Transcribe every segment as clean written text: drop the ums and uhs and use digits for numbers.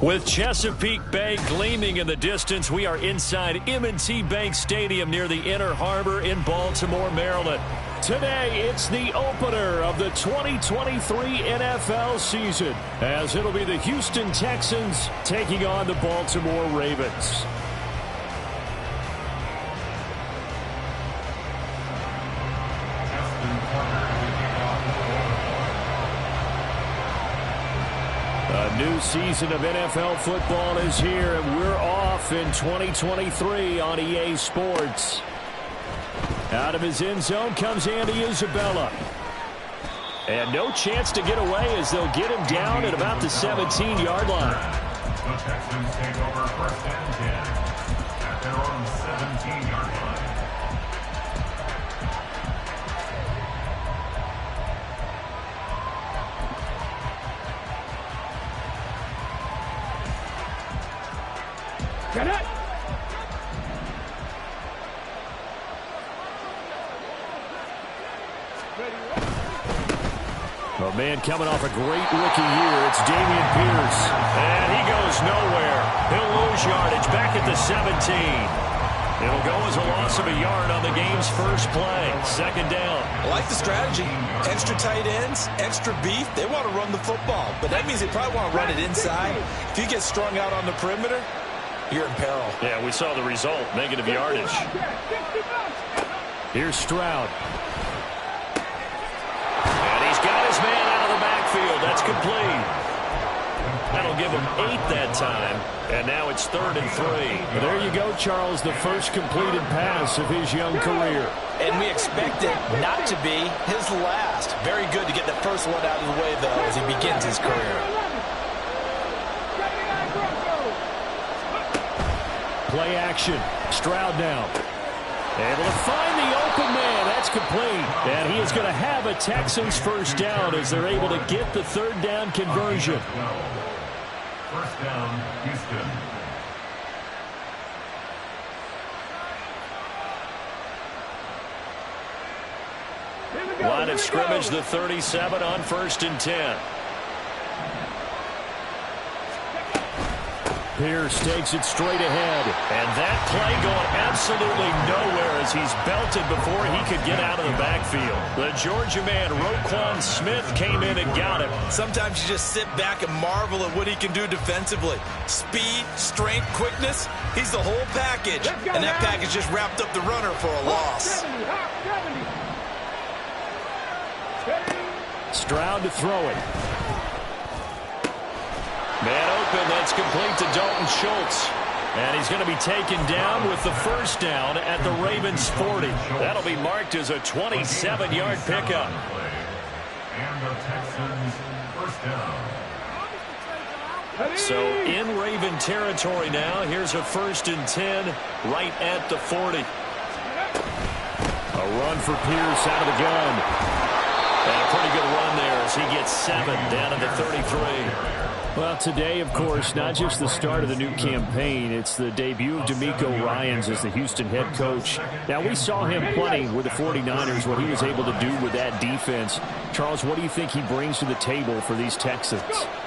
With Chesapeake Bay gleaming in the distance, we are inside M&T Bank Stadium near the Inner Harbor in Baltimore, Maryland. Today, it's the opener of the 2023 NFL season, as it'll be the Houston Texans taking on the Baltimore Ravens. A new season of NFL football is here, and we're off in 2023 on EA Sports. Out of his end zone comes Andy Isabella. And no chance to get away as they'll get him down at about the 17-yard line. The Texans take over first and 10 at their own 17-yard line. Get it! Oh, man, coming off a great rookie year, it's Dameon Pierce. And he goes nowhere. He'll lose yardage back at the 17. It'll go as a loss of a yard on the game's first play. Second down. I like the strategy. Extra tight ends, extra beef. They want to run the football, but that means they probably want to run it inside. If you get strung out on the perimeter, you're in peril. Yeah, we saw the result, negative yardage. Here's Stroud. And he's got his man out of the backfield. That's complete. That'll give him 8 that time. And now it's 3rd and 3. There you go, Charles, the first completed pass of his young career. And we expect it not to be his last. Very good to get the first one out of the way, though, as he begins his career. Play action. Stroud now. Able to find the open man. That's complete. And he is going to have a Texans first down as they're able to get the 3rd down conversion. First down, Houston. Line of scrimmage, the 37 on 1st and 10. Pierce takes it straight ahead. And that play going absolutely nowhere as he's belted before he could get out of the backfield. The Georgia man, Roquan Smith, came in and got him. Sometimes you just sit back and marvel at what he can do defensively. Speed, strength, quickness. He's the whole package. And that package just wrapped up the runner for a loss. Stroud to throw it. Man open, that's complete to Dalton Schultz. And he's going to be taken down with the first down at the Ravens 40. That'll be marked as a 27-yard pickup. And the Texans first down. So in Raven territory now, here's a 1st and 10 right at the 40. A run for Pierce out of the gun. And a pretty good run there as he gets 7 down at the 33. Well, today, of course, not just the start of the new campaign, it's the debut of DeMeco Ryans as the Houston head coach. Now, we saw him plenty with the 49ers, what he was able to do with that defense. Charles, what do you think he brings to the table for these Texans?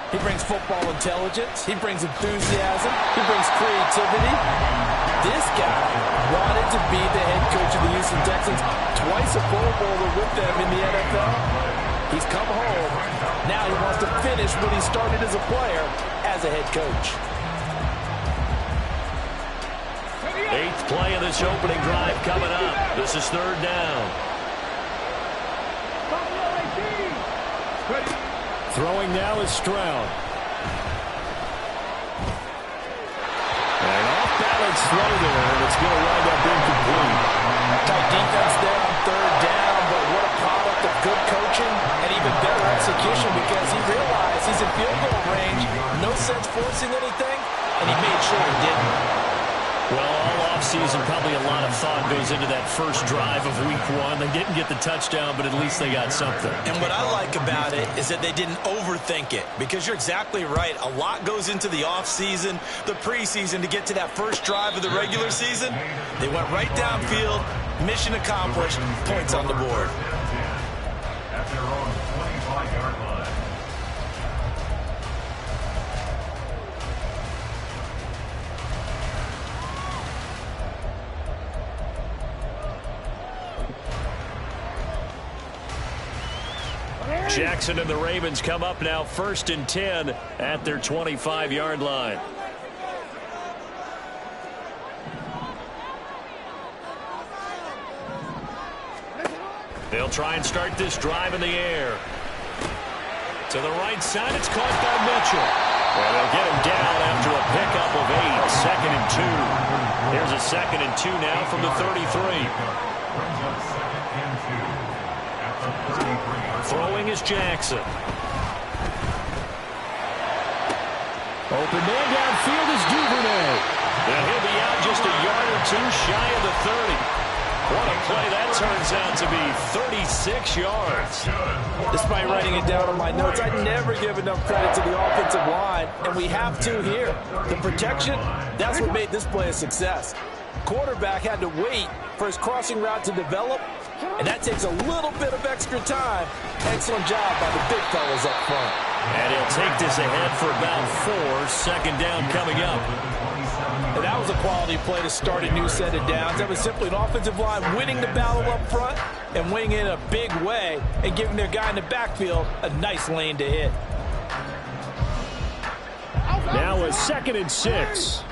He brings football intelligence. He brings enthusiasm. He brings creativity. This guy wanted to be the head coach of the Houston Texans. Twice a Pro Bowler with them in the NFL. He's come home. Now he wants to finish what he started as a player as a head coach. 8th play of this opening drive coming up. This is 3rd down. Throwing now is Stroud. An off-balance throw there, and it's going to wind up incomplete. Tight defense there on 3rd down, but what a product of good coaching and even better execution because he realized he's in field goal range. No sense forcing anything, and he made sure he didn't. Well, all offseason, probably a lot of thought goes into that first drive of week 1. They didn't get the touchdown, but at least they got something. And what I like about it is that they didn't overthink it because you're exactly right. A lot goes into the offseason, the preseason to get to that first drive of the regular season. They went right downfield, mission accomplished, points on the board. At their own 25-yard line. Jackson and the Ravens come up now 1st and 10 at their 25-yard line. They'll try and start this drive in the air. To the right side, it's caught by Mitchell. Well, they'll get him down after a pickup of 8, 2nd and 2. Here's a 2nd and 2 now from the 33. Throwing is Jackson. Open man downfield is Duvernay. And he'll be out just a yard or two shy of the 30. What a play that turns out to be, 36 yards. Despite writing it down on my notes, I never give enough credit to the offensive line, and we have to here. The protection, that's what made this play a success. Quarterback had to wait for his crossing route to develop, and that takes a little bit of extra time. Excellent job by the big fellas up front. And he'll take this ahead for about 4, 2nd down coming up. And that was a quality play to start a new set of downs. That was simply an offensive line winning the battle up front and winning it in a big way and giving their guy in the backfield a nice lane to hit. Now a 2nd and 6.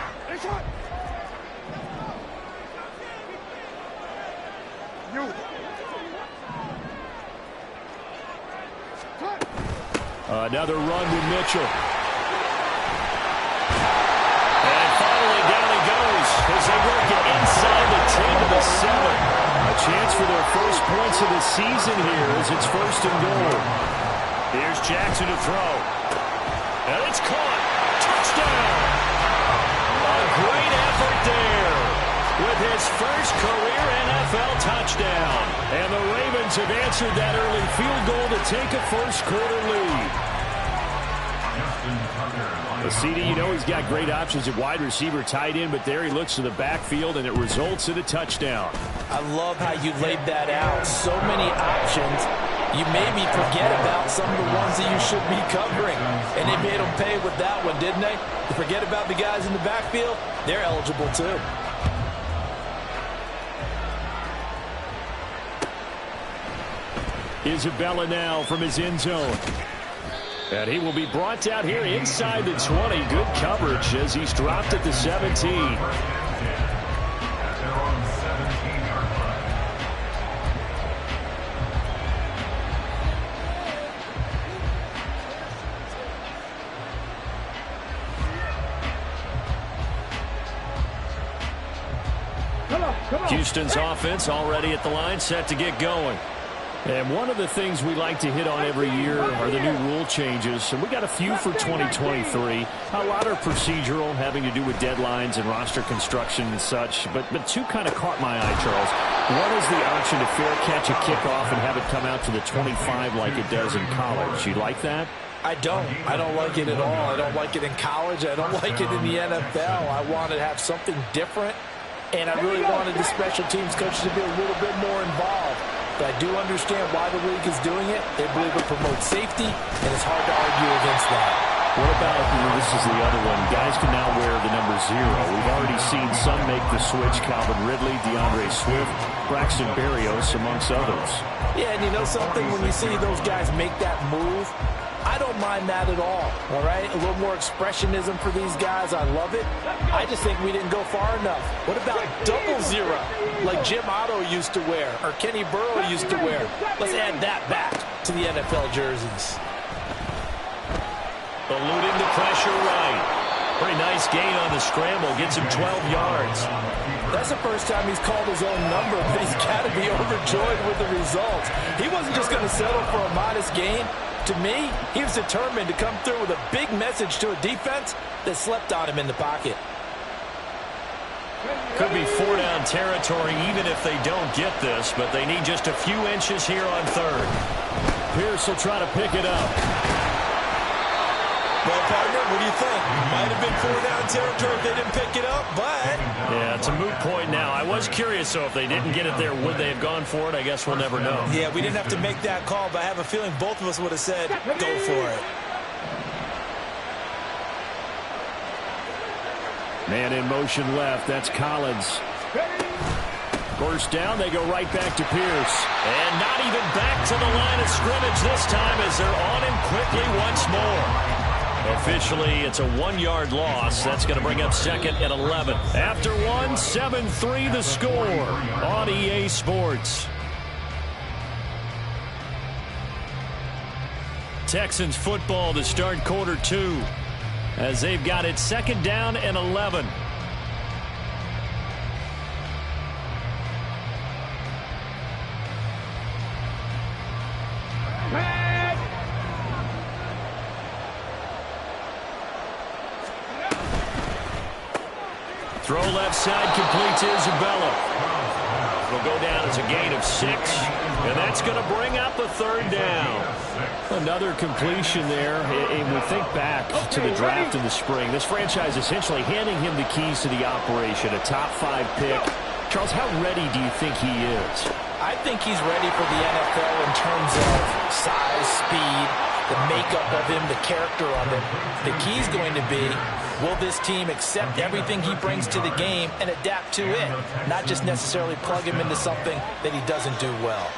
Another run with Mitchell. And finally down he goes as they work it inside the 10 to the 7. A chance for their first points of the season here as it's 1st and goal. Here's Jackson to throw. And it's caught. Touchdown. A great effort there with his first career NFL touchdown. And the Ravens have answered that early field goal to take a first-quarter lead. The CD, you know he's got great options at wide receiver, tight end, but there he looks to the backfield, and it results in a touchdown. I love how you laid that out. So many options. You maybe forget about some of the ones that you should be covering. And they made them pay with that one, didn't they? You forget about the guys in the backfield, they're eligible too. Isabella now from his end zone. And he will be brought down here inside the 20. Good coverage as he's dropped at the 17. Houston's offense already at the line, set to get going. And one of the things we like to hit on every year are the new rule changes. And we got a few for 2023. A lot are procedural, having to do with deadlines and roster construction and such. But two kind of caught my eye, Charles. One is the option to fair catch a kickoff and have it come out to the 25 like it does in college. You like that? I don't like it at all. I don't like it in college. I don't like it in the NFL. I want to have something different. And I really wanted the special teams coaches to be a little bit more involved. But I do understand why the league is doing it. They believe it promotes safety, and it's hard to argue against that. What about, this is the other one, guys can now wear the number 0. We've already seen some make the switch, Calvin Ridley, DeAndre Swift, Braxton Berrios, amongst others. Yeah, and you know something? When you see those guys make that move, I don't mind that at all right? A little more expressionism for these guys. I love it. I just think we didn't go far enough. What about double 0, like Jim Otto used to wear or Kenny Burrow used to wear? Let's add that back to the NFL jerseys. Eluding the pressure right. Pretty nice gain on the scramble. Gets him 12 yards. That's the first time he's called his own number, but he's got to be overjoyed with the results. He wasn't just going to settle for a modest gain. To me, he was determined to come through with a big message to a defense that slept on him in the pocket. Could be 4-down territory even if they don't get this, but they need just a few inches here on 3rd. Pierce will try to pick it up. Well, partner, what do you think? Might have been 4-down territory if they didn't pick it up, but... Yeah, it's a moot point now. I was curious, so if they didn't get it there, would they have gone for it? I guess we'll never know. Yeah, we didn't have to make that call, but I have a feeling both of us would have said, go for it. Man in motion left. That's Collins. First down, they go right back to Pierce. And not even back to the line of scrimmage this time as they're on him quickly once more. Officially, it's a 1-yard loss. That's going to bring up 2nd and 11. After 7-3 the score on EA Sports. Texans football to start quarter 2 as they've got it 2nd down and 11. Throw left side, complete to Isabella. It'll go down as a gain of 6, and that's going to bring up a 3rd down. Another completion there, and we think back to the draft in the spring. This franchise essentially handing him the keys to the operation, a top 5 pick. Charles, how ready do you think he is? I think he's ready for the NFL in terms of size, speed, the makeup of him, the character of him. The key's going to be, will this team accept everything he brings to the game and adapt to it, not just necessarily plug him into something that he doesn't do well.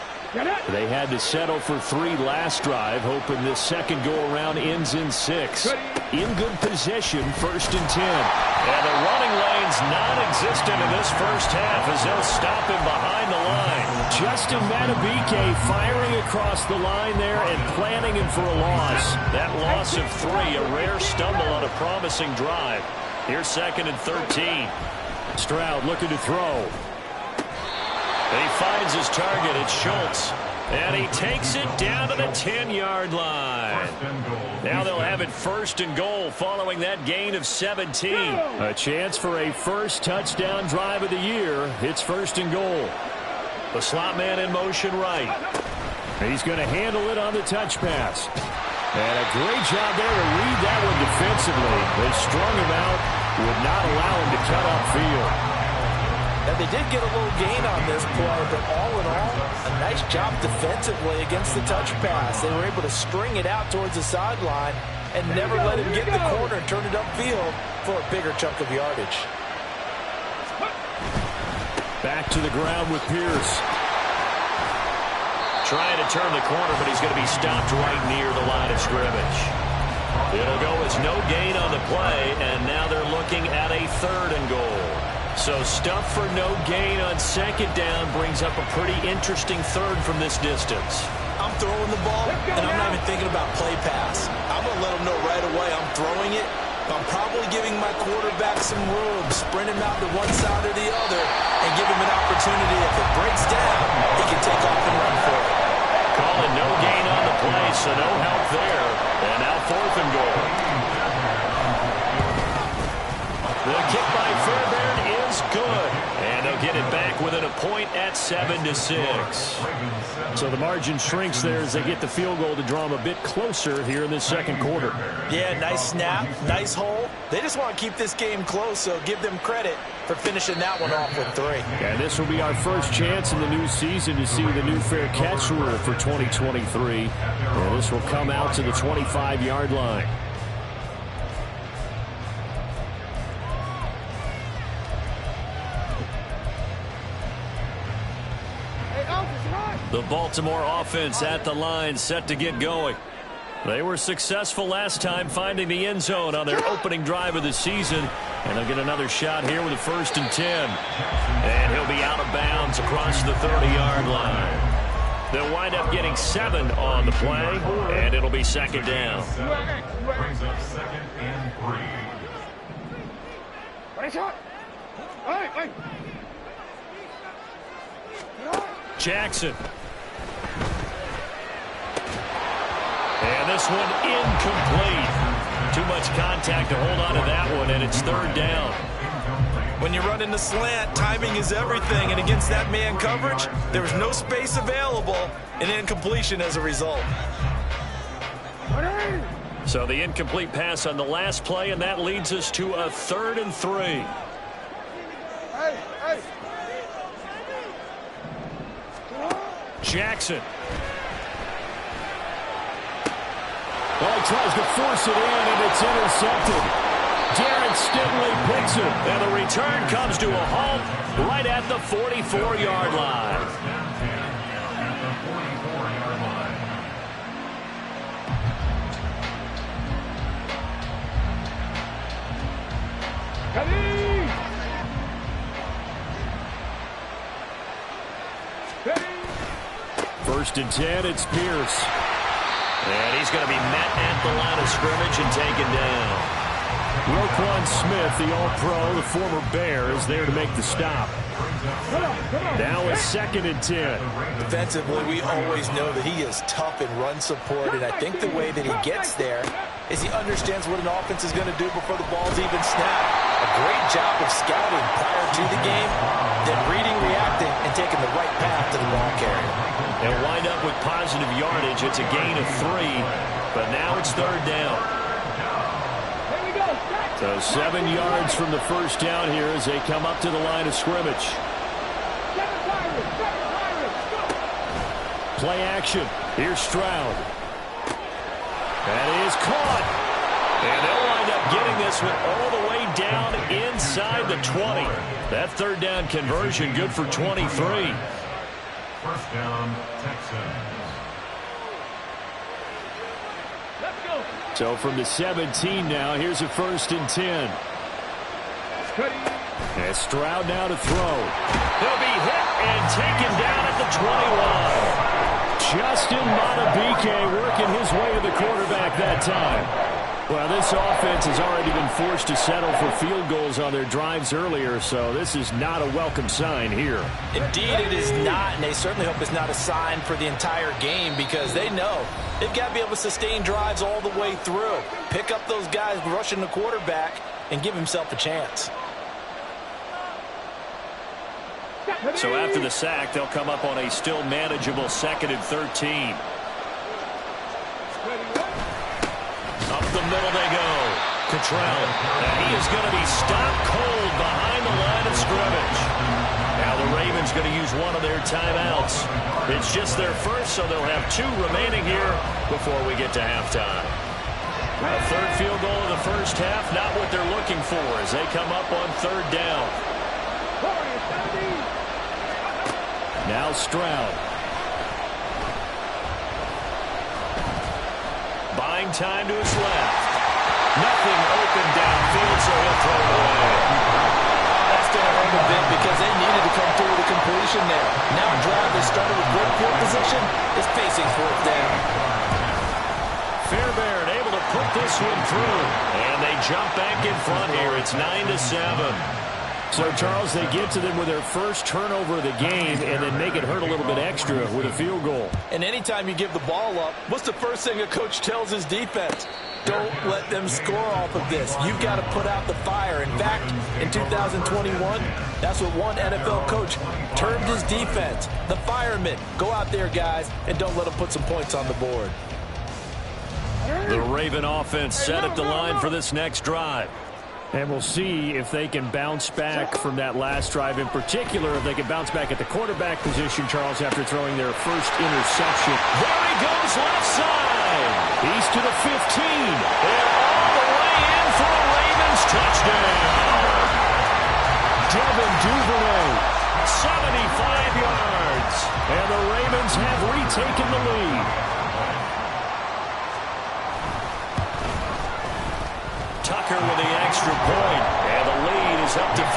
They had to settle for 3 last drive, hoping this second go-around ends in 6. In good possession, 1st and 10. And the running lane's non-existent in this first half as they'll stop him behind the line. Justin Madubuike firing across the line there and planning him for a loss. That loss of 3, a rare stumble on a promising drive. Here's 2nd and 13. Stroud looking to throw. He finds his target. It's Schultz. And he takes it down to the 10-yard line. Now they'll have it 1st and goal following that gain of 17. A chance for a first touchdown drive of the year. It's 1st and goal. The slot man in motion right. He's going to handle it on the touch pass. And a great job there to read that one defensively. They strung him out, would not allow him to cut upfield. And they did get a little gain on this play, but all in all, a nice job defensively against the touch pass. They were able to string it out towards the sideline and never let him get in the corner and turn it upfield for a bigger chunk of yardage. Back to the ground with Pierce. Trying to turn the corner, but he's going to be stopped right near the line of scrimmage. It'll go as no gain on the play, and now they're looking at a 3rd and goal. So stuff for no gain on 2nd down brings up a pretty interesting 3rd from this distance. I'm throwing the ball, and I'm not even thinking about play pass. I'm going to let him know right away I'm throwing it. I'm probably giving my quarterback some room, sprint him out to one side or the other, and give him an opportunity. If it breaks down, he can take off and run for it. Calling no gain on the play, so no help there. And now 4th and goal. The kick by Fairbairn is good. And they'll get it back within a point at 7-6. So the margin shrinks there as they get the field goal to draw them a bit closer here in this second quarter. Yeah, nice snap, nice hole. They just want to keep this game close, so give them credit for finishing that one off with 3. And this will be our first chance in the new season to see the new fair catch rule for 2023. And this will come out to the 25-yard line. The Baltimore offense at the line, set to get going. They were successful last time finding the end zone on their opening drive of the season. And they'll get another shot here with a 1st and 10. And he'll be out of bounds across the 30-yard line. They'll wind up getting 7 on the play, and it'll be 2nd down. Brings up 2nd and 3. Jackson. And this one incomplete. Too much contact to hold on to that one, and it's 3rd down. When you run in the slant, timing is everything, and against that man coverage, there was no space available, and incompletion as a result. So the incomplete pass on the last play, and that leads us to a 3rd and 3. Jackson. Well, he tries to force it in, and it's intercepted. Darren Stingley picks gets him. And the return comes to a halt right at the 44-yard line. First and 10, it's Pierce. And he's going to be met at the line of scrimmage and taken down. Roquan Smith, the All-Pro, the former Bear, is there to make the stop. Now a second and 10. Defensively, we always know that he is tough in run support, and I think the way that he gets there is he understands what an offense is going to do before the ball's even snapped. A great job of scouting prior to the game, then reading, reacting, and taking the right path to the ball carrier. They'll wind up with positive yardage. It's a gain of 3, but now it's third down. So 7 yards from the first down here as they come up to the line of scrimmage. Play action. Here's Stroud. That is caught. And they'll wind up getting this one all the way down inside the 20. That third down conversion good for 23. First down, Texans. So from the 17 now, here's a first and 10. And Stroud now to throw. He'll be hit and taken down at the 21. Justin Madubuike working his way to the quarterback that time. Well, this offense has already been forced to settle for field goals on their drives earlier, so this is not a welcome sign here. Indeed, it is not, and they certainly hope it's not a sign for the entire game because they know they've got to be able to sustain drives all the way through. Pick up those guys rushing the quarterback and give himself a chance. So after the sack, they'll come up on a still manageable 2nd and 13. Up the middle they go. Cottrell. And he is going to be stopped cold behind the line of scrimmage. Now the Ravens going to use one of their timeouts. It's just their first, so they'll have 2 remaining here before we get to halftime. A third field goal in the first half, not what they're looking for as they come up on third down. Now Stroud. Buying time to his left. Nothing open downfield, so he'll throw it away. That's going to hurt a bit because they needed to come through with a completion there. Now a drive that started with great field position is facing 4th down. Fairbairn able to put this one through. And they jump back in front here. It's 9-7. So, Charles, they get to them with their first turnover of the game and then make it hurt a little bit extra with a field goal. And anytime you give the ball up, what's the first thing a coach tells his defense? Don't let them score off of this. You've got to put out the fire. In fact, in 2021, that's what one NFL coach termed his defense. The firemen. Go out there, guys, and don't let them put some points on the board. The Raven offense set at the line for this next drive. And we'll see if they can bounce back from that last drive. In particular, if they can bounce back at the quarterback position, Charles, after throwing their first interception. There he goes left side. He's to the 15. And all the way in for a Ravens touchdown. Devin Duvernay, 75 yards. And the Ravens have retaken the lead. Tucker with the extra point, and the lead is up to 5.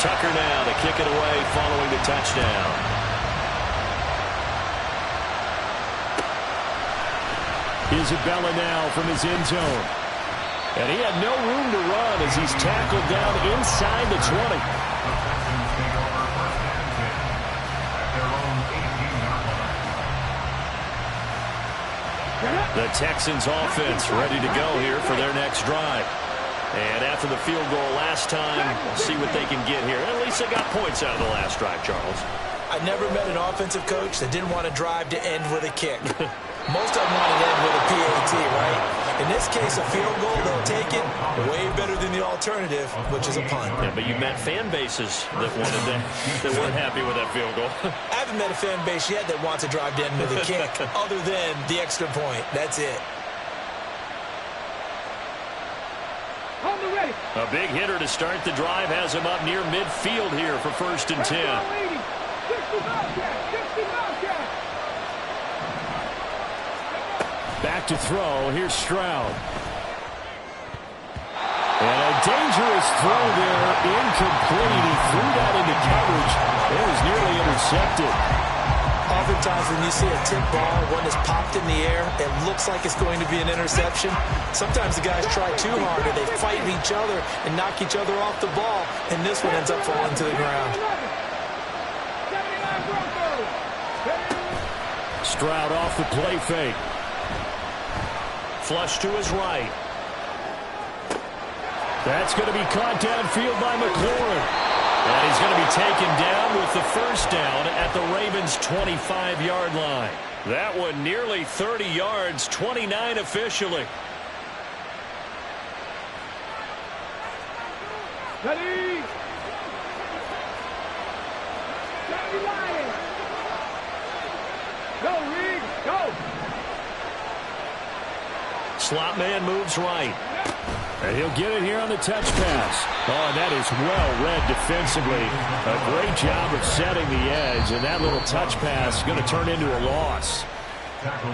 Tucker now to kick it away following the touchdown. Isabella now from his end zone. And he had no room to run as he's tackled down inside the 20. The Texans offense ready to go here for their next drive. And after the field goal last time, we'll see what they can get here. At least they got points out of the last drive, Charles. I never met an offensive coach that didn't want a drive to end with a kick. Most of them want to end with a PAT, right? In this case, a field goal, they'll take it way better than the alternative, which is a punt. Yeah, but you met fan bases that weren't happy with that field goal. I haven't met a fan base yet that wants to drive down with a kick other than the extra point. That's it. A big hitter to start the drive has him up near midfield here for 1st and 10. Back to throw. Here's Stroud. And a dangerous throw there. Incomplete. He threw that into coverage. It was nearly intercepted. Oftentimes when you see a tip ball, one that's popped in the air, it looks like it's going to be an interception. Sometimes the guys try too hard, or they fight each other and knock each other off the ball, and this one ends up falling to the ground. Stroud off the play fake. Flush to his right. That's going to be caught downfield by McLaurin. And he's going to be taken down with the first down at the Ravens' 25-yard line. That one nearly 30 yards, 29 officially. Ready? Go, Reed, go! Slot man moves right. And he'll get it here on the touch pass. Oh, and that is well read defensively. A great job of setting the edge, and that little touch pass is going to turn into a loss.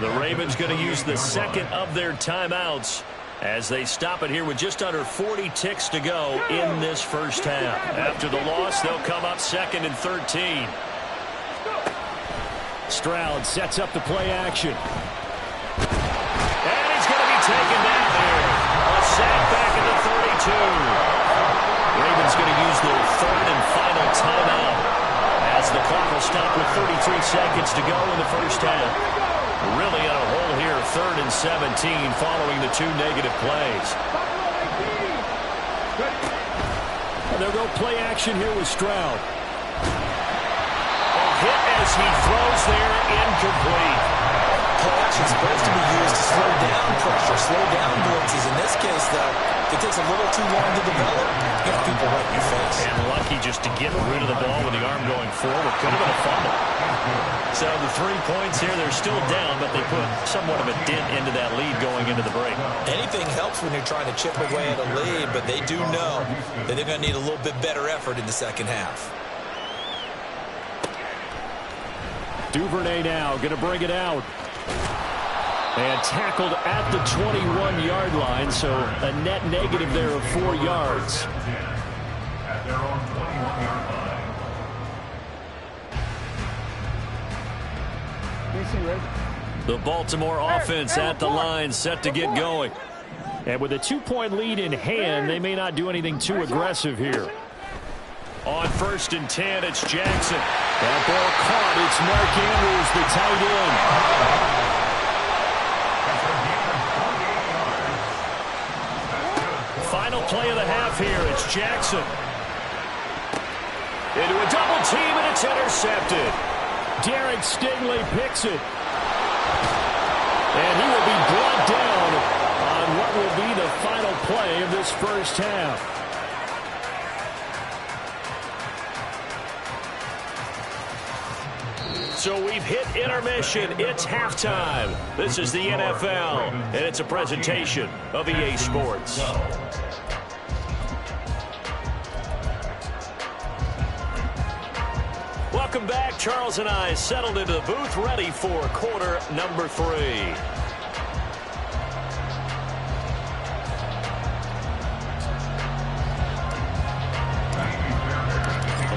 The Ravens going to use the second of their timeouts as they stop it here with just under 40 ticks to go in this first half. After the loss, they'll come up 2nd and 13. Stroud sets up the play action. And he's going to be taken down there. A sack back at the 32. Ravens going to use their 3rd and final timeout as the clock will stop with 33 seconds to go in the first half. Really in a hole here, 3rd and 17 following the 2 negative plays. And they'll go play action here with Stroud. A hit as he throws there, incomplete. Play action is supposed to be used to slow down pressure, slow down blitzes. In this case, though, it takes a little too long to develop. You have people right in your face. And lucky just to get rid of the ball with the arm going forward. Could have been a fumble. So the 3 points here, they're still down, but they put somewhat of a dent into that lead going into the break. Anything helps when you're trying to chip away at a lead, but they do know that they're going to need a little bit better effort in the second half. Duvernay now going to bring it out. And tackled at the 21-yard line, so a net negative there of 4 yards. At their own 21-yard line. The Baltimore offense at the line, set to get going. And with a 2-point lead in hand, they may not do anything too aggressive here. On 1st and 10, it's Jackson. That ball caught. It's Mark Andrews, the tight end. Final play of the half here. It's Jackson. Into a double team, and it's intercepted. Derek Stingley picks it. And he will be brought down on what will be the final play of this first half. So we've hit intermission. It's halftime. This is the NFL, and it's a presentation of EA Sports. Welcome back. Charles and I settled into the booth, ready for quarter number 3.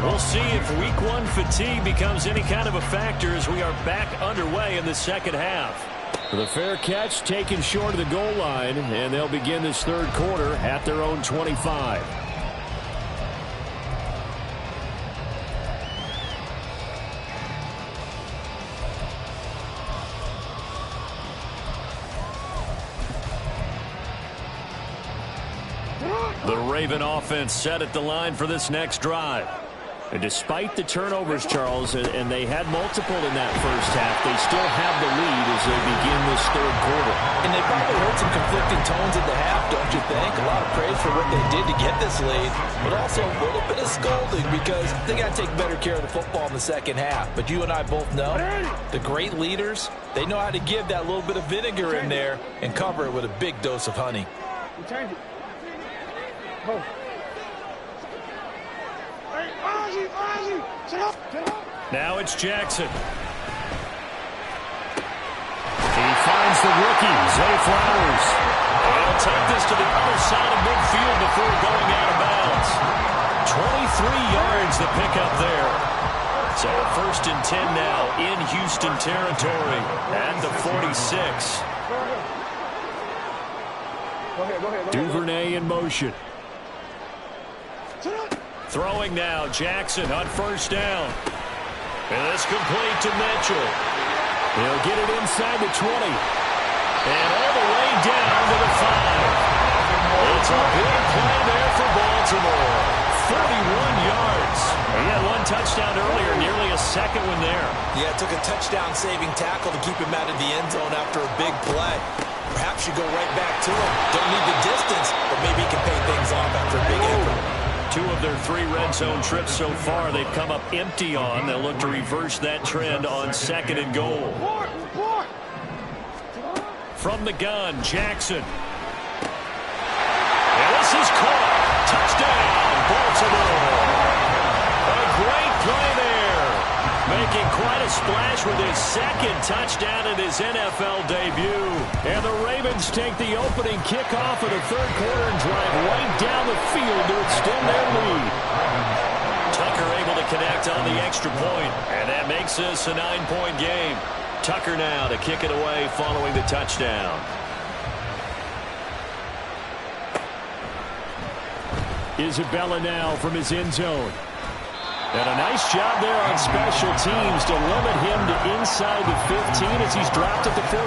We'll see if week 1 fatigue becomes any kind of a factor as we are back underway in the second half. The fair catch taken short of the goal line, and they'll begin this third quarter at their own 25. The Raven offense set at the line for this next drive. And despite the turnovers, Charles, and they had multiple in that first half, they still have the lead as they begin this third quarter. And they probably heard heard some conflicting tones at the half, don't you think? A lot of praise for what they did to get this lead, but also a little bit of scolding because they got to take better care of the football in the second half. But you and I both know the great leaders, they know how to give that little bit of vinegar in there and cover it with a big dose of honey. Change it. Go. Now it's Jackson. He finds the rookie, Zay Flowers. He'll take this to the other side of midfield before going out of bounds. 23 yards the pickup there. So 1st and 10 now in Houston territory at the 46. Duvernay in motion. Throwing now, Jackson on 1st down. And it's complete to Mitchell. He'll get it inside the 20. And all the way down to the 5. It's a big play there for Baltimore. 41 yards. He had one touchdown earlier, nearly a second one there. Yeah, it took a touchdown-saving tackle to keep him out of the end zone after a big play. Perhaps you go right back to him. Don't need the distance, but maybe he can pay things off after a big effort. 2 of their 3 red zone trips so far they've come up empty on. They'll look to reverse that trend on 2nd and goal. From the gun, Jackson. And this is caught. Touchdown, Baltimore. A great play there. Making quite a splash with his 2nd touchdown in his NFL debut. And the Ravens take the opening kickoff of the 3rd quarter and drive right down the field to extend their lead. Tucker able to connect on the extra point, and that makes this a 9-point game. Tucker now to kick it away following the touchdown. Isabella now from his end zone. And a nice job there on special teams to limit him to inside the 15 as he's dropped at the 14.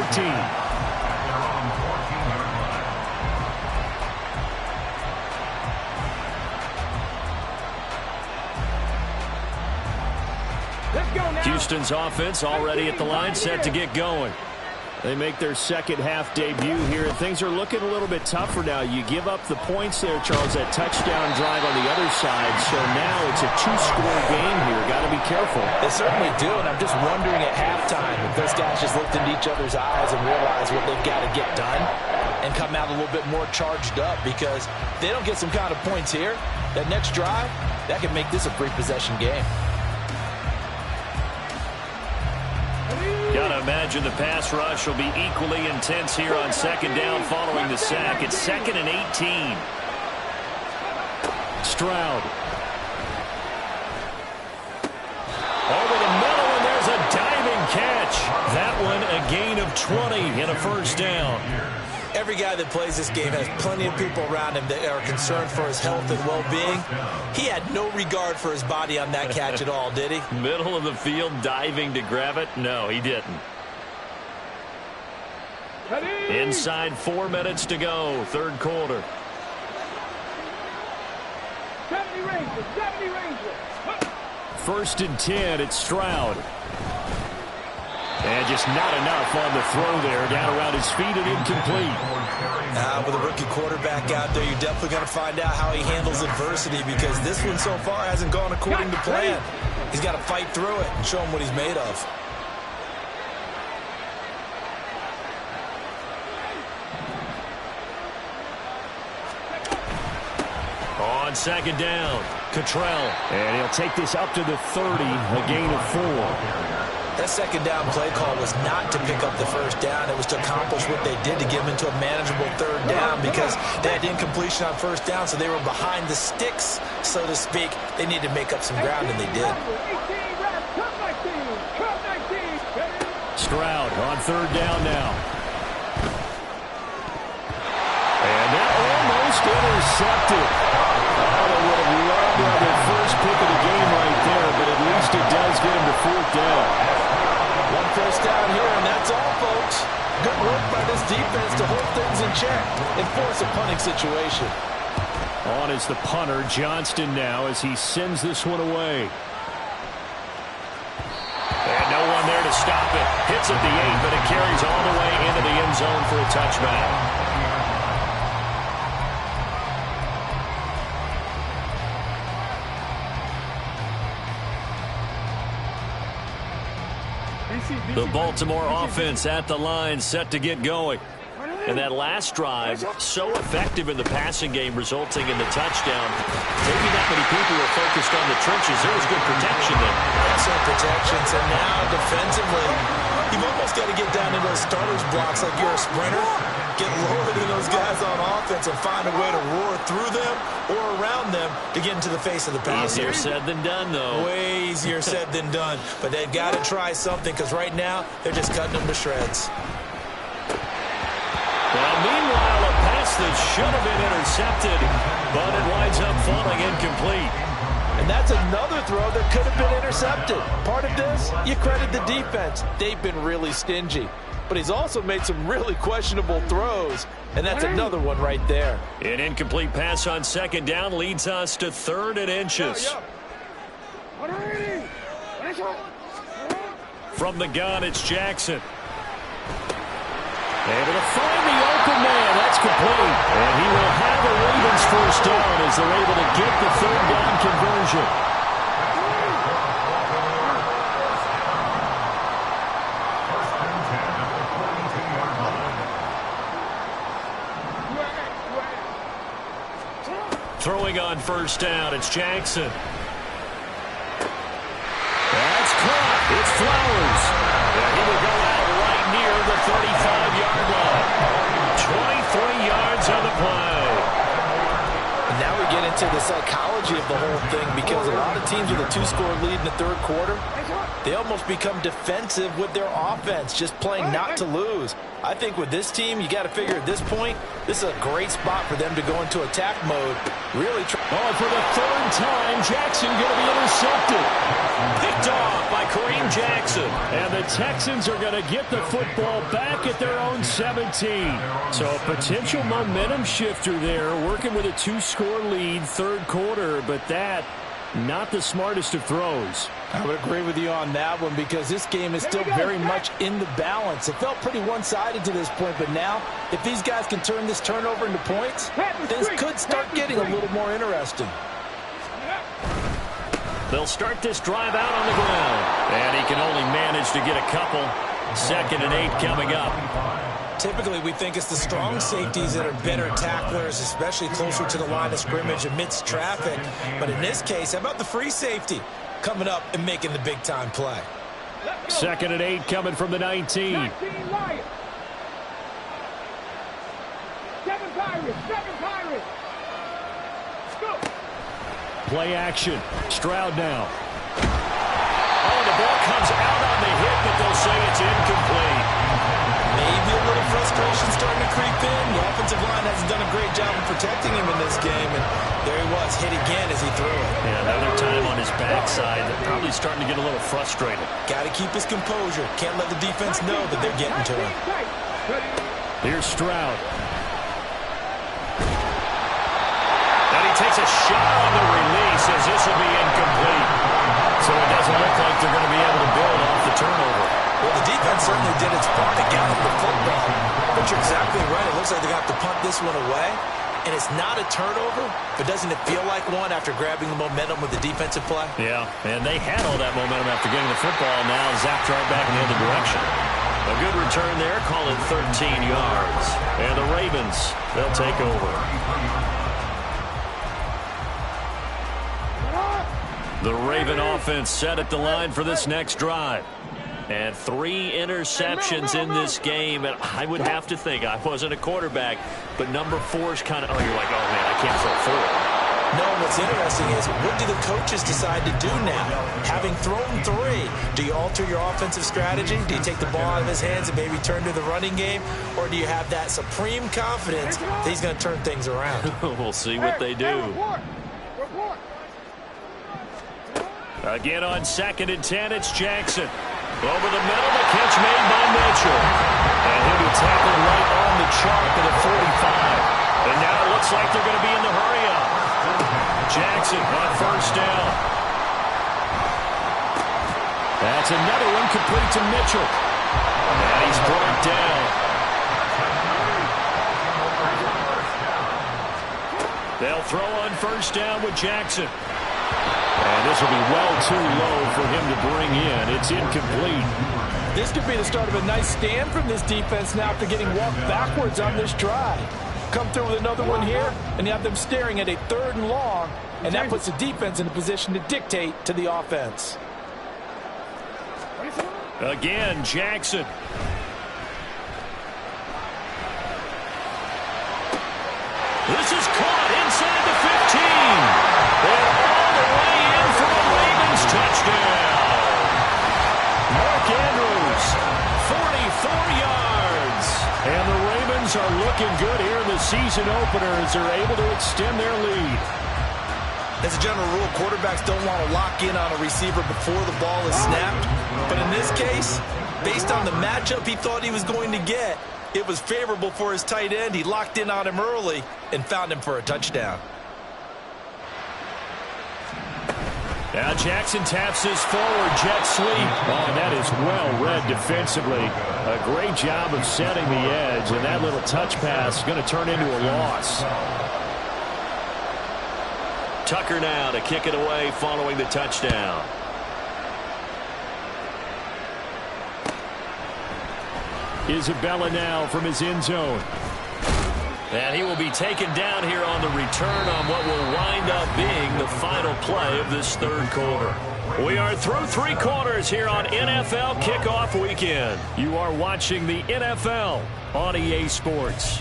Let's go now. Houston's offense already at the line, set to get going. They make their second half debut here, and things are looking a little bit tougher now. You give up the points there, Charles, that touchdown drive on the other side. So now it's a 2-score game here. Got to be careful. They certainly do, and I'm just wondering at halftime if those guys just looked into each other's eyes and realized what they've got to get done and come out a little bit more charged up, because if they don't get some kind of points here, that next drive, that could make this a 3-possession game. Got to imagine the pass rush will be equally intense here on 2nd down following the sack. It's 2nd and 18. Stroud. Over the middle, and there's a diving catch. That one a gain of 20 and a 1st down. Every guy that plays this game has plenty of people around him that are concerned for his health and well-being. He had no regard for his body on that catch at all, did he? Middle of the field, diving to grab it? No, he didn't. Ready? Inside 4 minutes to go, 3rd quarter. 70 Rangers, 70 Rangers. 1st and 10, it's Stroud. And just not enough on the throw there. Down around his feet and incomplete. With a rookie quarterback out there, you're definitely going to find out how he handles adversity, because this one so far hasn't gone according to plan. He's got to fight through it and show him what he's made of. On 2nd down, Cottrell. And he'll take this up to the 30, a gain of 4. That 2nd down play call was not to pick up the 1st down. It was to accomplish what they did, to get them into a manageable 3rd down, because they had incompletion on 1st down, so they were behind the sticks, so to speak. They needed to make up some ground, and they did. Stroud on 3rd down now. And that almost intercepted. Oh, they would have loved to have their first pick of the game right there, but at least it does get them to 4th down. 1 1st down here, and that's all, folks. Good work by this defense to hold things in check and force a punting situation. On is the punter, Johnston now, as he sends this one away. And no one there to stop it. Hits at the 8, but it carries all the way into the end zone for a touchback. The Baltimore offense at the line, set to get going. And that last drive, so effective in the passing game, resulting in the touchdown. Maybe not many people were focused on the trenches. There was good protection there. Excellent protections. And now defensively, you've almost got to get down to those starters blocks like you're a sprinter. Get lower than those guys on offense and find a way to roar through them or around them to get into the face of the passer. Easier said than done, though. Way easier said than done. But they've got to try something because right now they're just cutting them to shreds. Well, meanwhile, a pass that should have been intercepted, but it winds up falling incomplete. And that's another throw that could have been intercepted. Part of this, you credit the defense. They've been really stingy. But he's also made some really questionable throws, and that's another one right there. An incomplete pass on second down leads us to 3rd and inches. From the gun, it's Jackson. Able to find the open man. That's complete. And he will have a Ravens first down as they're able to get the 3rd down conversion. Throwing on first down, it's Jackson. That's caught. It's Flowers. And he will go out right near the 35-yard line. 23 yards on the play. And now we get into the psychology of the whole thing because a lot of teams with a 2-score lead in the 3rd quarter, they almost become defensive with their offense, just playing not to lose. I think with this team, you got to figure at this point, this is a great spot for them to go into attack mode. Really try. Oh, for the 3rd time, Jackson going to be intercepted. Picked off by Kareem Jackson. And the Texans are going to get the football back at their own 17. So a potential momentum shifter there, working with a 2-score lead, 3rd quarter, but that not the smartest of throws. I would agree with you on that one because this game is still very much in the balance. It felt pretty one-sided to this point, but now if these guys can turn this turnover into points, things could start getting a little more interesting. They'll start this drive out on the ground. And he can only manage to get a couple. 2nd and 8 coming up. Typically, we think it's the strong safeties that are better tacklers, especially closer to the line of scrimmage amidst traffic. But in this case, how about the free safety coming up and making the big-time play? 2nd and 8 coming from the 19. 7 Pirates. Go. Play action. Stroud now. Oh, the ball comes out on the hit, but they'll say it's incomplete. Maybe a little frustration starting to creep in. The offensive line hasn't done a great job of protecting him in this game, and there he was, hit again as he threw it. Yeah, another time on his backside. They're probably starting to get a little frustrated. Got to keep his composure. Can't let the defense know that they're getting to him. Here's Stroud. And he takes a shot on the release as this will be incomplete. So it doesn't look like they're going to be able to build off the turnover. Well, the defense certainly did its part to gather the football. But you're exactly right. It looks like they got to punt this one away. And it's not a turnover, but doesn't it feel like one after grabbing the momentum with the defensive play? Yeah, and they had all that momentum after getting the football. Now zapped right back in the other direction. A good return there, call it 13 yards. And the Ravens, they'll take over. The Raven offense set at the line for this next drive. And 3 interceptions in this game. And I would have to think, I wasn't a quarterback, but number 4 is kind of, oh, you're like, oh, man, I can't throw 4. No, what's interesting is what do the coaches decide to do now? Having thrown 3, do you alter your offensive strategy? Do you take the ball out of his hands and maybe turn to the running game? Or do you have that supreme confidence that he's going to turn things around? We'll see what they do. Again on 2nd and 10, it's Jackson. Over the middle, the catch made by Mitchell. And he'll be tackled right on the chalk at the 45. And now it looks like they're going to be in the hurry-up. Jackson on first down. That's another one complete to Mitchell. And he's brought down. They'll throw on first down with Jackson. And this will be well too low for him to bring in. It's incomplete. This could be the start of a nice stand from this defense now after getting walked backwards on this drive. Come through with another one here, and you have them staring at a 3rd and long, and that puts the defense in a position to dictate to the offense. Again, Jackson. This is caught inside the 15. And all the way in for a Ravens touchdown. Mark Andrews, 44 yards. And the Ravens are looking good here in the season opener as they're able to extend their lead. As a general rule, quarterbacks don't want to lock in on a receiver before the ball is snapped. But in this case, based on the matchup he thought he was going to get, it was favorable for his tight end. He locked in on him early and found him for a touchdown. Now Jackson taps his forward jet sweep. Oh, that is well read defensively. A great job of setting the edge, and that little touch pass is going to turn into a loss. Tucker now to kick it away following the touchdown. Isabella now from his end zone. And he will be taken down here on the return on what will wind up being the final play of this 3rd quarter. We are through 3 quarters here on NFL Kickoff Weekend. You are watching the NFL on EA Sports.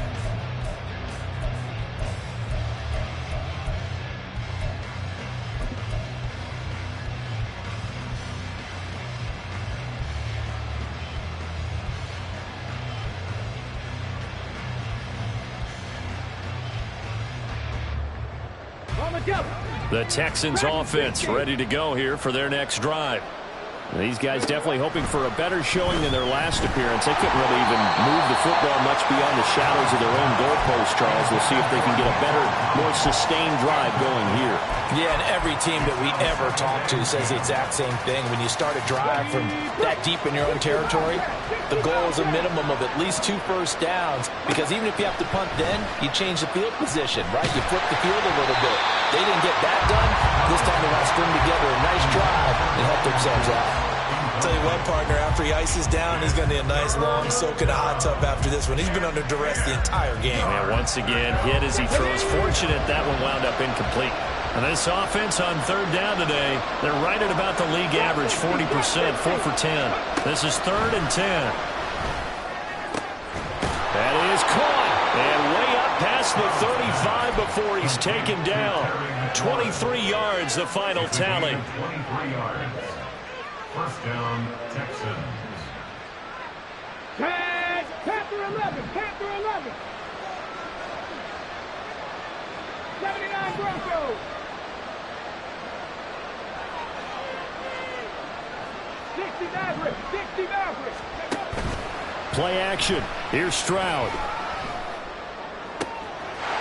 The Texans offense ready to go here for their next drive. These guys definitely hoping for a better showing than their last appearance. They couldn't really even move the football much beyond the shadows of their own goalpost, Charles. We'll see if they can get a better, more sustained drive going here. Yeah, and every team that we ever talk to says the exact same thing. When you start a drive from that deep in your own territory, the goal is a minimum of at least 2 first downs, because even if you have to punt then, you change the field position, right? You flip the field a little bit. They didn't get that done. This time they want to string together a nice drive and help themselves out. I'll tell you what, partner, after he ices down, he's going to need a nice long soak in a hot tub after this one. He's been under duress the entire game. And once again, hit as he throws. Fortunate that one wound up incomplete. And this offense on 3rd down today, they're right at about the league average, 40%, 4 for 10. This is 3rd and 10. That is caught. And way up past the 35 before he's taken down. 23 yards, the final tally. 23 yards. First down, Texans. Panther 11, Panther 11. 79 Broncos. 60 Mavericks, 60 Mavericks. Play action. Here's Stroud.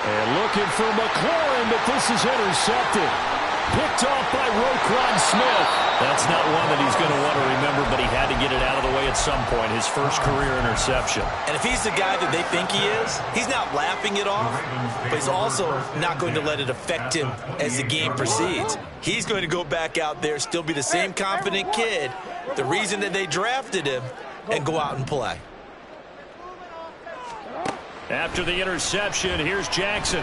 And looking for McLaurin, but this is intercepted. Picked off by Roquan Smith. That's not one that he's going to want to remember, but he had to get it out of the way at some point. His first career interception. And if he's the guy that they think he is, he's not laughing it off, but he's also not going to let it affect him as the game proceeds. He's going to go back out there, still be the same confident kid, the reason that they drafted him, and go out and play. After the interception, here's Jackson.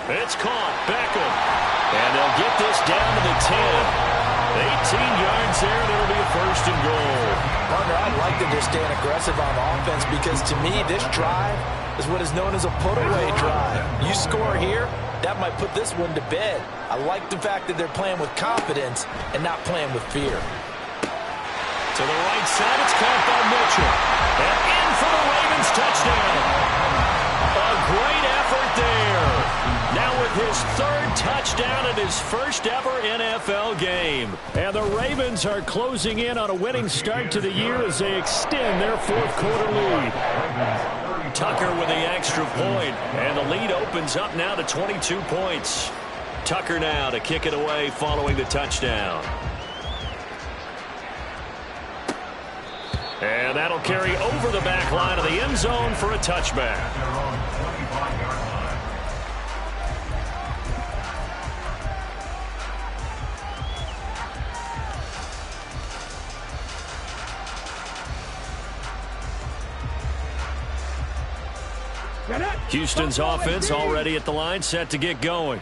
It's caught. Beckham. And they'll get this down to the 10. 18 yards there, and it'll be a 1st and goal. Partner, I like that they're staying aggressive on offense, because to me, this drive is what is known as a put-away drive. You score here, that might put this one to bed. I like the fact that they're playing with confidence and not playing with fear. To the right side, it's caught by Mitchell. And in for the Ravens touchdown. A great effort there. Now with his 3rd touchdown and his first ever NFL game. And the Ravens are closing in on a winning start to the year as they extend their 4th quarter lead. Tucker with the extra point, and the lead opens up now to 22 points. Tucker now to kick it away following the touchdown. And that'll carry over the back line of the end zone for a touchback. Their own 25-yard line. Houston's offense already at the line, set to get going.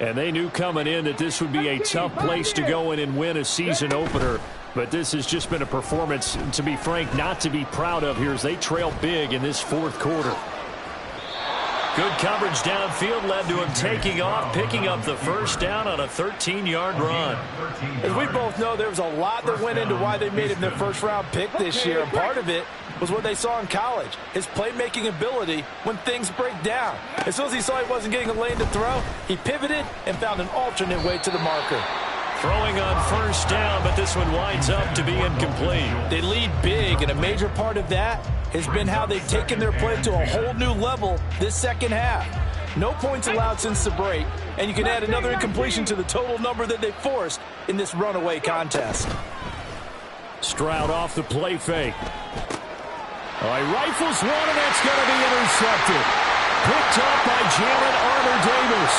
And they knew coming in that this would be a tough place to go in and win a season opener. But this has just been a performance, to be frank, not to be proud of here as they trail big in this fourth quarter. Good coverage downfield led to him taking off, picking up the first down on a 13-yard run. As we both know, there was a lot that went into why they made him their first-round pick this year. And part of it was what they saw in college, his playmaking ability when things break down. As soon as he saw he wasn't getting a lane to throw, he pivoted and found an alternate way to the marker. Throwing on first down, but this one winds up to be incomplete. They lead big, and a major part of that has been how they've taken their play to a whole new level this second half. No points allowed since the break, and you can add another incompletion to the total number that they forced in this runaway contest. Stroud off the play fake. All right, rifles one, and that's going to be intercepted. Picked up by Jalen Armour-Davis.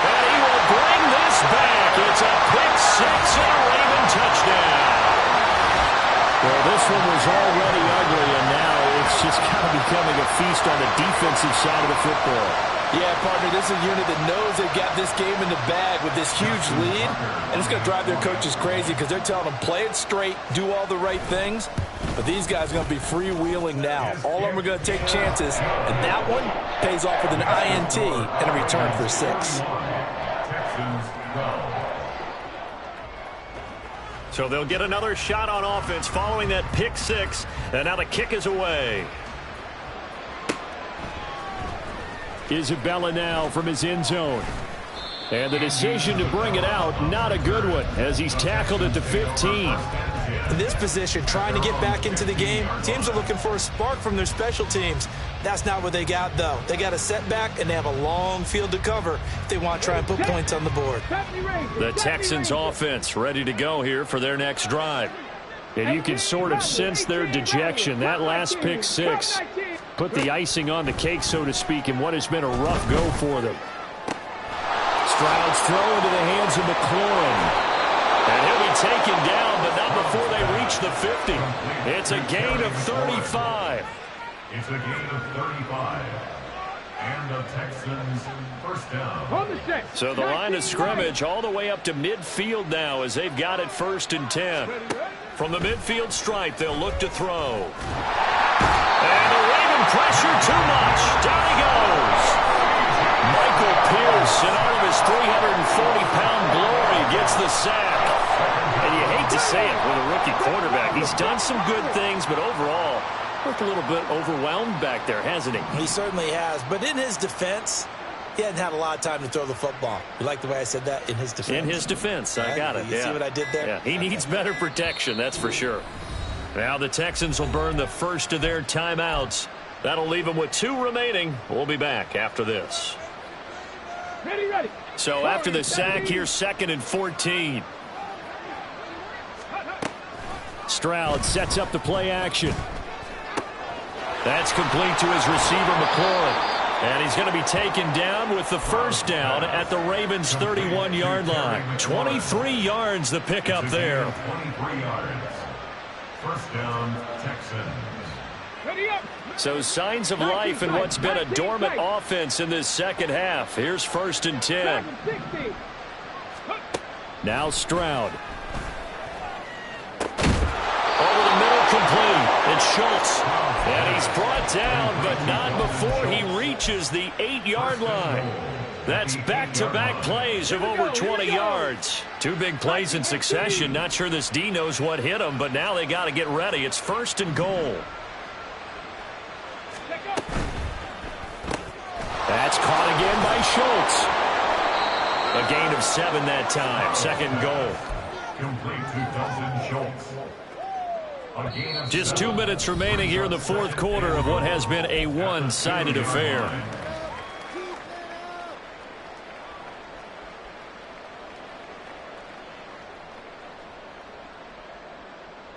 And he will bring this back. It's a pick six and a Raven touchdown. Well, this one was already ugly, and now it's just kind of becoming a feast on the defensive side of the football. Yeah, partner, this is a unit that knows they've got this game in the bag with this huge lead, and it's going to drive their coaches crazy because they're telling them play it straight, do all the right things, but these guys are going to be freewheeling now. All of them are going to take chances, and that one pays off with an INT and a return for 6. Texans go. So they'll get another shot on offense following that pick six, and now the kick is away. Isabella now from his end zone. And the decision to bring it out, not a good one, as he's tackled at the 15. In this position, trying to get back into the game, teams are looking for a spark from their special teams. That's not what they got, though. They got a setback, and they have a long field to cover if they want to try and put points on the board. The Texans offense ready to go here for their next drive. And you can sort of sense their dejection. That last pick six put the icing on the cake, so to speak, in what has been a rough go for them. Stroud's throw into the hands of McLaurin. And he'll be taken down, but not before they reach the 50. It's a gain of 35. It's a gain of 35. And the Texans first down. So the line of scrimmage all the way up to midfield now as they've got it 1st and 10. From the midfield stripe, they'll look to throw. And the Raven pressure too much. Down he goes. Michael Pierce, in all of his 340-pound glory, gets the sack. And you hate to say it with a rookie quarterback. He's done some good things, but overall, looked a little bit overwhelmed back there, hasn't he? He certainly has. But in his defense, he hadn't had a lot of time to throw the football. You like the way I said that? In his defense. In his defense. I got it. You see what I did there? Yeah, he needs better protection, that's for sure. Now the Texans will burn the first of their timeouts. That'll leave them with 2 remaining. We'll be back after this. Ready. So after the sack, here's 2nd and 14. Stroud sets up the play action. That's complete to his receiver, McLaurin. And he's going to be taken down with the first down at the Ravens' 31-yard line. 23 yards the pickup there. 23 yards. First down, Texans. Ready up. So signs of life in what's been a dormant offense in this second half. Here's 1st and 10. 60. Now Stroud. Over the middle, complete. It's Schultz. And he's brought down, but not before he reaches the 8-yard line. That's back-to-back plays of over 20 yards. 2 big plays in succession. Not sure this D knows what hit him, but now they got to get ready. It's 1st and goal. That's caught again by Schultz. A gain of 7 that time. 2nd goal. Complete to Dalton Schultz. Just 2 minutes remaining here in the fourth quarter of what has been a one-sided affair.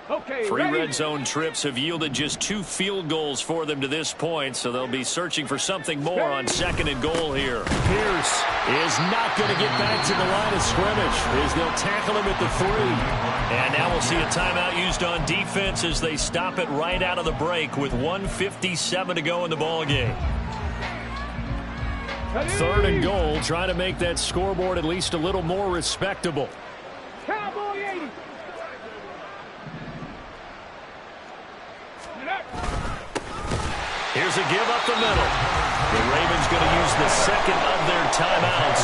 Okay. 3 red zone trips have yielded just 2 field goals for them to this point, so they'll be searching for something more on 2nd and goal here. Pierce is not going to get back to the line of scrimmage as they'll tackle him at the 3. And now we'll see a timeout used on defense as they stop it right out of the break with 1:57 to go in the ballgame. 3rd and goal, trying to make that scoreboard at least a little more respectable. Cowboy 80. Here's a give up the middle. The Ravens going to use the 2nd of their timeouts.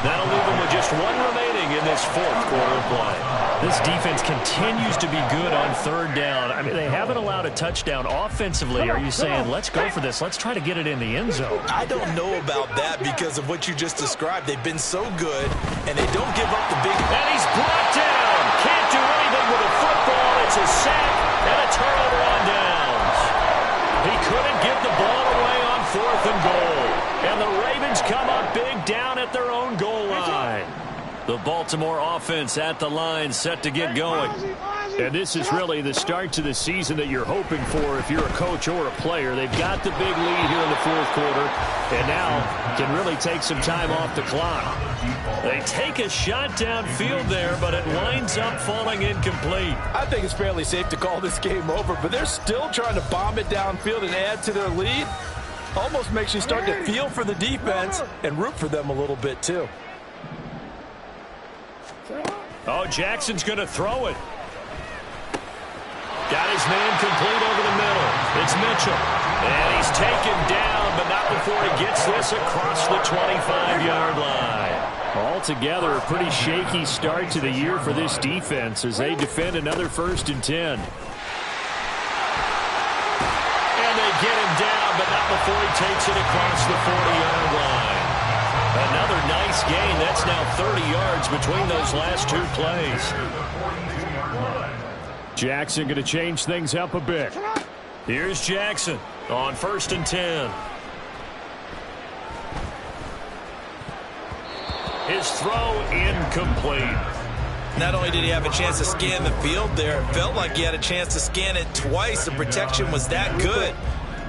That'll leave them with just 1 remaining in this 4th quarter of play. This defense continues to be good on 3rd down. I mean, they haven't allowed a touchdown offensively. Are you saying, let's go for this, let's try to get it in the end zone? I don't know about that because of what you just described. They've been so good, and they don't give up the big... And he's brought down. Can't do anything with a football. It's a sack and a turnover on downs. He couldn't get the ball away on 4th and goal. And the Ravens come up big down at their own goal line. The Baltimore offense at the line, set to get going. And this is really the start to the season that you're hoping for if you're a coach or a player. They've got the big lead here in the 4th quarter, and now can really take some time off the clock. They take a shot downfield there, but it winds up falling incomplete. I think it's fairly safe to call this game over, but they're still trying to bomb it downfield and add to their lead. Almost makes you start to feel for the defense and root for them a little bit, too. Oh, Jackson's going to throw it. Got his man complete over the middle. It's Mitchell. And he's taken down, but not before he gets this across the 25-yard line. Altogether, a pretty shaky start to the year for this defense as they defend another 1st and 10. And they get him down, but not before he takes it across the 40-yard line. Another nice gain. That's now 30 yards between those last 2 plays. Jackson going to change things up a bit. Here's Jackson on 1st and 10. His throw incomplete. Not only did he have a chance to scan the field there, it felt like he had a chance to scan it twice. The protection was that good.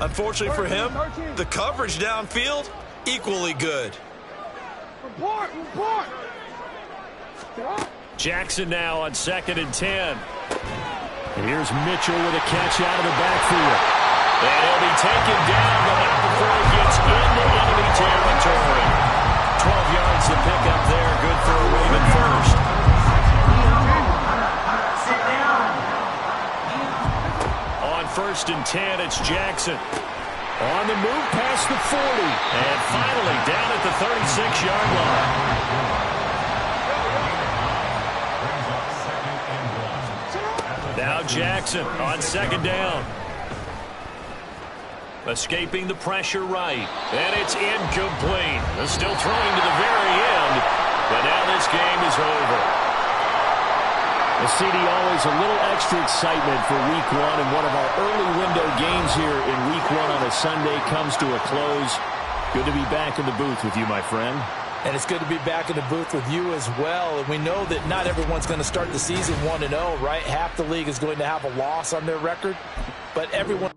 Unfortunately for him, the coverage downfield, equally good. Report. Jackson now on 2nd and 10. And here's Mitchell with a catch out of the backfield. And he'll be taken down, but not before he gets into enemy territory. 12 yards to pick up there. Good for a Raven first. On 1st and 10, it's Jackson. On the move past the 40. And finally down at the 36-yard line. Now Jackson on 2nd down. Escaping the pressure right. And it's incomplete. They're still throwing to the very end. But now this game is over. The CD always a little extra excitement for Week 1, and one of our early window games here in Week 1 on a Sunday comes to a close. Good to be back in the booth with you, my friend. And it's good to be back in the booth with you as well. And we know that not everyone's going to start the season 1-0, right? Half the league is going to have a loss on their record, but everyone...